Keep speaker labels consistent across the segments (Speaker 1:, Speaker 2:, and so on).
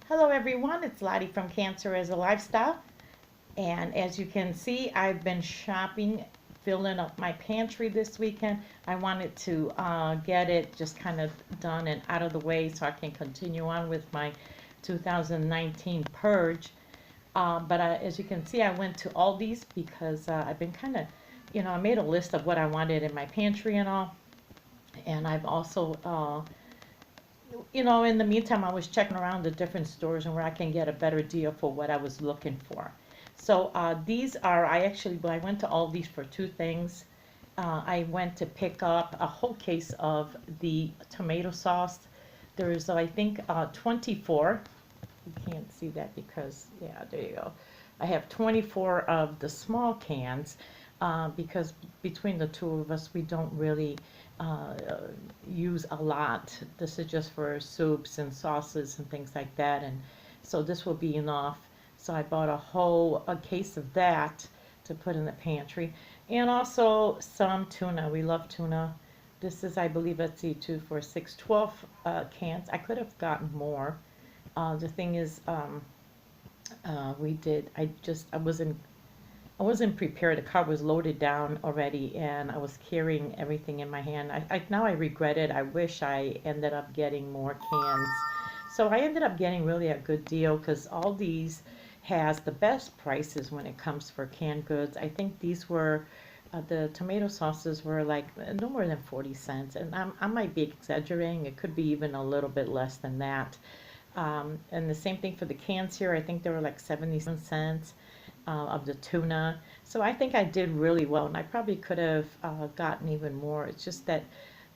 Speaker 1: Hello everyone, it's Lottie from Cancer as a Lifestyle. And as you can see, I've been shopping, filling up my pantry this weekend. I wanted to get it just kind of done and out of the way so I can continue on with my 2019 purge. But as you can see, I went to Aldi's because I've been kind of, I made a list of what I wanted in my pantry and all. And I've also in the meantime, I was checking around the different stores and where I can get a better deal for what I was looking for. So these are, I went to Aldi's for two things. I went to pick up a whole case of the tomato sauce. There's, I think, 24. You can't see that because, yeah, there you go. I have 24 of the small cans because between the two of us, we don't really uh, use a lot. This is just for soups and sauces and things like that. And so this will be enough. So I bought a case of that to put in the pantry. And also some tuna. We love tuna. This is, I believe, let's see, 2, 4, 6, 12 cans. I could have gotten more. The thing is, I wasn't prepared. The car was loaded down already, and I was carrying everything in my hand. Now I regret it. I wish I ended up getting more cans. So I ended up getting really a good deal because Aldi's has the best prices when it comes for canned goods. I think these were the tomato sauces were like no more than 40 cents, and I might be exaggerating. It could be even a little bit less than that. And the same thing for the cans here. I think they were like 77 cents of the tuna. So I think I did really well, and I probably could have gotten even more. It's just that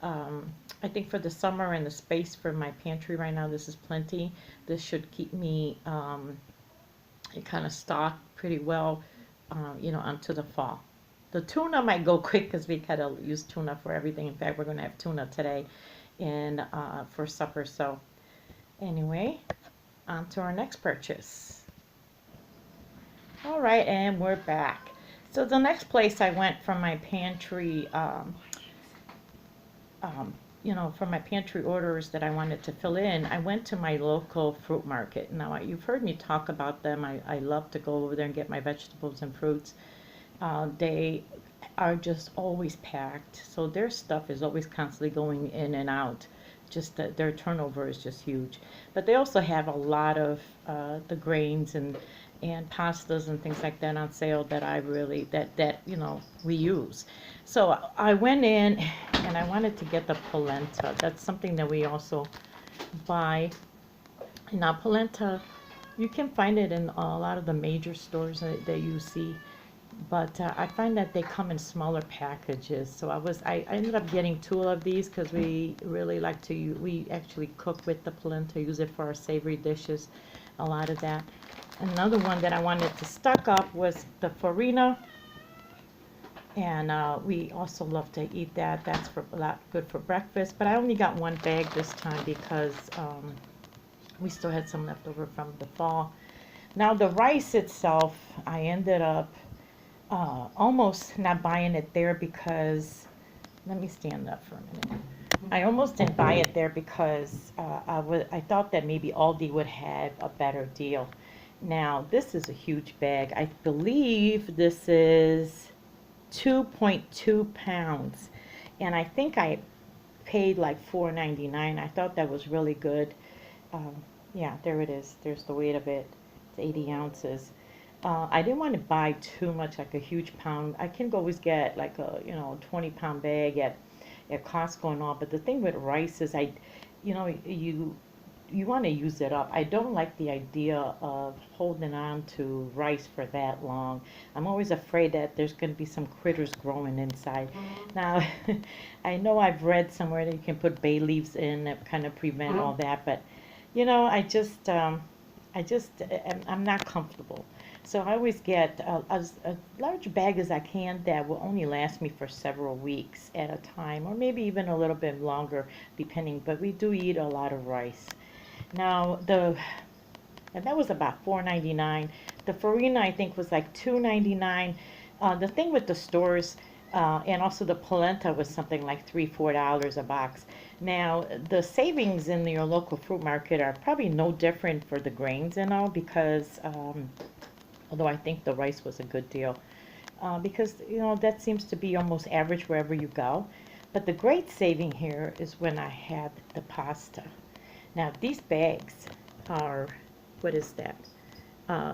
Speaker 1: I think for the summer and the space for my pantry right now, this is plenty. This should keep me kind of stocked pretty well, unto the fall. The tuna might go quick because we gotta use tuna for everything. In fact, we're gonna have tuna today and for supper. So anyway, on to our next purchase. All right, and we're back. So the next place I went from my pantry, from my pantry orders that I wanted to fill in, I went to my local fruit market. Now, you've heard me talk about them. I love to go over there and get my vegetables and fruits. They are just always packed, so their stuff is always constantly going in and out. Just that their turnover is just huge. But they also have a lot of the grains and pastas and things like that on sale that I really that we use. So I went in and I wanted to get the polenta. That's something that we also buy. Now polenta, you can find it in a lot of the major stores that you see, but I find that they come in smaller packages. So I ended up getting two of these because we really like to we actually cook with the polenta, use it for our savory dishes, a lot of that. Another one that I wanted to stock up was the farina, and we also love to eat that. That's for a lot good for breakfast. But I only got one bag this time because we still had some left over from the fall. Now the rice itself, I ended up almost not buying it there because, let me stand up for a minute. I almost didn't buy it there because I thought that maybe Aldi would have a better deal. Now, this is a huge bag. I believe this is 2.2 pounds. And I think I paid like $4.99. I thought that was really good. Um, yeah, there it is. There's the weight of it. It's 80 ounces. I didn't want to buy too much, like a huge pound. I can always get like a 20-pound bag at Costco and all. But the thing with rice is you want to use it up. I don't like the idea of holding on to rice for that long. I'm always afraid that there's going to be some critters growing inside. Now, I know I've read somewhere that you can put bay leaves in that kind of prevent all that, but I'm not comfortable. So I always get as large bag as I can that will only last me for several weeks at a time, or maybe even a little bit longer, depending. But we do eat a lot of rice. Now and that was about $4.99. The farina I think was like $2.99. The thing with the stores, And also the polenta was something like $3, $4 a box. Now, the savings in your local fruit market are probably no different for the grains and all because, although I think the rice was a good deal, because, that seems to be almost average wherever you go. But the great saving here is when I had the pasta. Now, these bags are, what is that?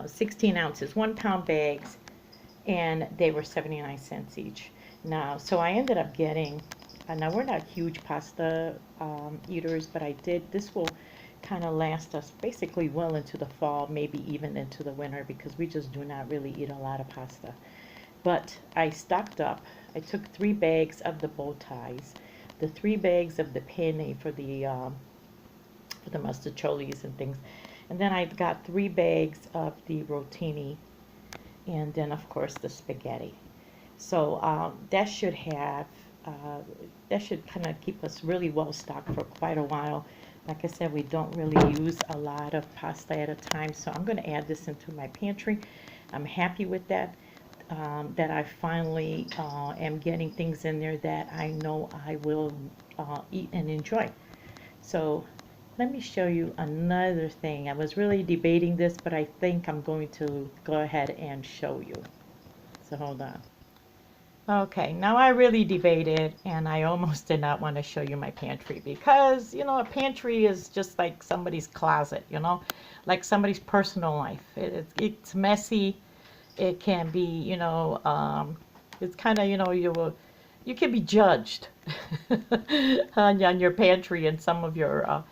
Speaker 1: 16 ounces, 1 pound bags, and they were 79 cents each. Now, so I ended up getting, now we're not huge pasta eaters, but this will kind of last us basically well into the fall, maybe even into the winter, because we just do not really eat a lot of pasta. But I stocked up. I took 3 bags of the bow ties, the 3 bags of the penne for the mustardolis and things, and then I got 3 bags of the rotini, and then of course the spaghetti. So that should kind of keep us really well stocked for quite a while. Like I said, we don't really use a lot of pasta at a time, so I'm going to add this into my pantry. I'm happy with that. That I finally am getting things in there that I know I will eat and enjoy. So let me show you another thing. I was really debating this, but I think I'm going to go ahead and show you. So hold on. Okay, now I really debated and I almost did not want to show you my pantry because, a pantry is just like somebody's closet, like somebody's personal life. It's messy. It can be, it's kind of, you can be judged on your pantry and some of your,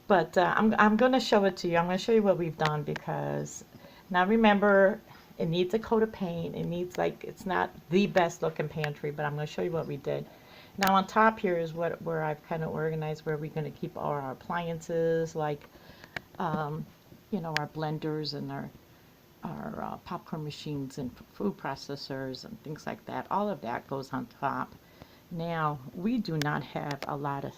Speaker 1: but I'm going to show it to you. I'm going to show you what we've done because now remember, it needs a coat of paint. It needs it's not the best looking pantry, but I'm going to show you what we did. Now on top here is where I've kind of organized where we're going to keep all our appliances, like, our blenders and our popcorn machines and food processors and things like that. All of that goes on top. Now, we do not have a lot of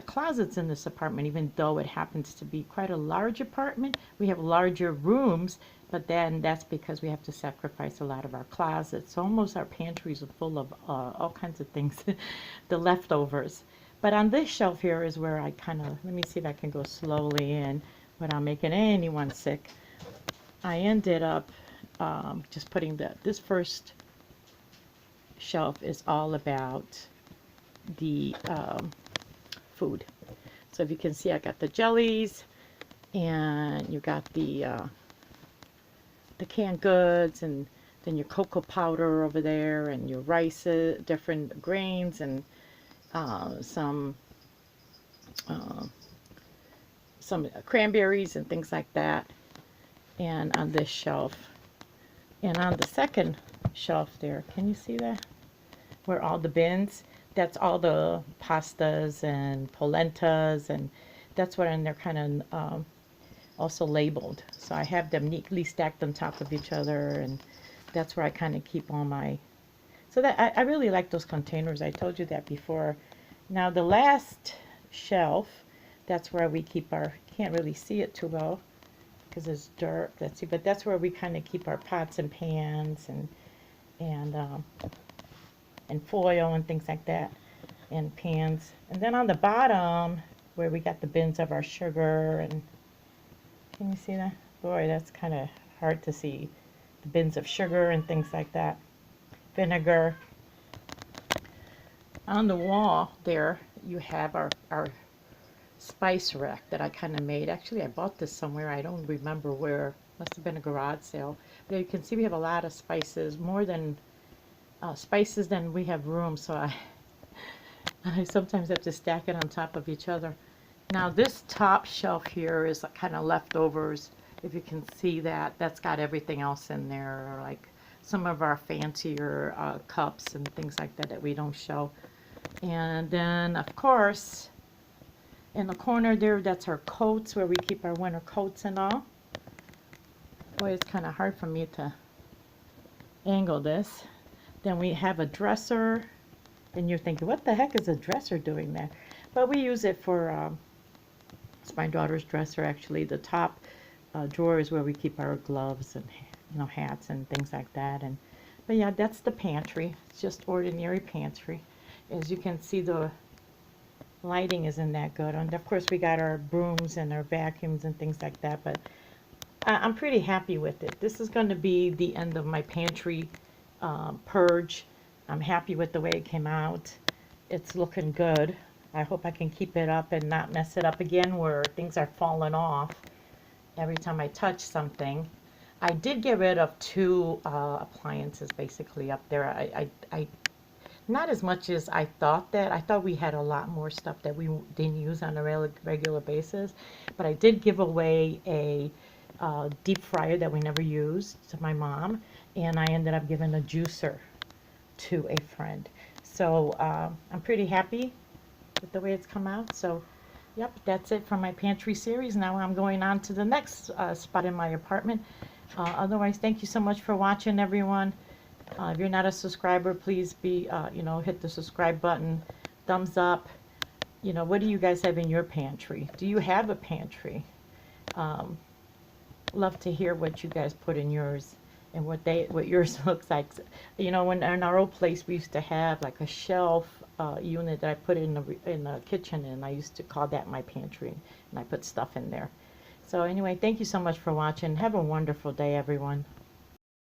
Speaker 1: closets in this apartment, even though it happens to be quite a large apartment. We have larger rooms, but then that's because we have to sacrifice a lot of our closets. So almost our pantries are full of all kinds of things, the leftovers. But on this shelf here is where I kind of, let me see if I can go slowly in without making anyone sick. I ended up just putting this first shelf is all about the food. So if you can see, I got the jellies, and you got the canned goods, and then your cocoa powder over there, and your rice, different grains, and some cranberries and things like that. And on this shelf, and on the second shelf there, can you see that? Where all the bins, that's all the pastas and polentas, and that's what, and they're kind of also labeled. So I have them neatly stacked on top of each other, and that's where I kind of keep all my, so that I really like those containers. I told you that before. Now the last shelf, that's where we keep our, can't really see it too well because it's dark, let's see, but that's where we kind of keep our pots and pans and foil and things like that, and pans. And then on the bottom, where we got the bins of our sugar, and can you see that? Boy, that's kind of hard to see. The bins of sugar and things like that. Vinegar. On the wall there, you have our spice rack that I kind of made. Actually, I bought this somewhere. I don't remember where. Must have been a garage sale. But you can see we have a lot of spices, more than spices than we have room, so I sometimes have to stack it on top of each other. Now this top shelf here is kind of leftovers. If you can see that, that's got everything else in there, like some of our fancier cups and things like that that we don't show. And then, of course, in the corner there, that's our coats, where we keep our winter coats and all. Boy, it's kind of hard for me to angle this. Then we have a dresser. And you're thinking, what the heck is a dresser doing there? But we use it for, it's my daughter's dresser actually. The top drawer is where we keep our gloves and hats and things like that. And But yeah, that's the pantry. It's just ordinary pantry. As you can see, the lighting isn't that good. And of course, we got our brooms and our vacuums and things like that. But I'm pretty happy with it. This is going to be the end of my pantry purge. I'm happy with the way it came out. It's looking good. I hope I can keep it up and not mess it up again where things are falling off every time I touch something. I did get rid of 2 appliances basically up there. I not as much as I thought that. I thought we had a lot more stuff that we didn't use on a regular basis. But I did give away a deep fryer that we never used to my mom. And I ended up giving a juicer to a friend. So I'm pretty happy with the way it's come out. So yep, that's it from my pantry series. Now I'm going on to the next spot in my apartment. Otherwise, thank you so much for watching, everyone. If you're not a subscriber, please be, hit the subscribe button, thumbs up. What do you guys have in your pantry? Do you have a pantry? Love to hear what you guys put in yours and what yours looks like. When in our old place we used to have like a shelf unit that I put in the kitchen, and I used to call that my pantry, and I put stuff in there. So anyway, thank you so much for watching. Have a wonderful day, everyone.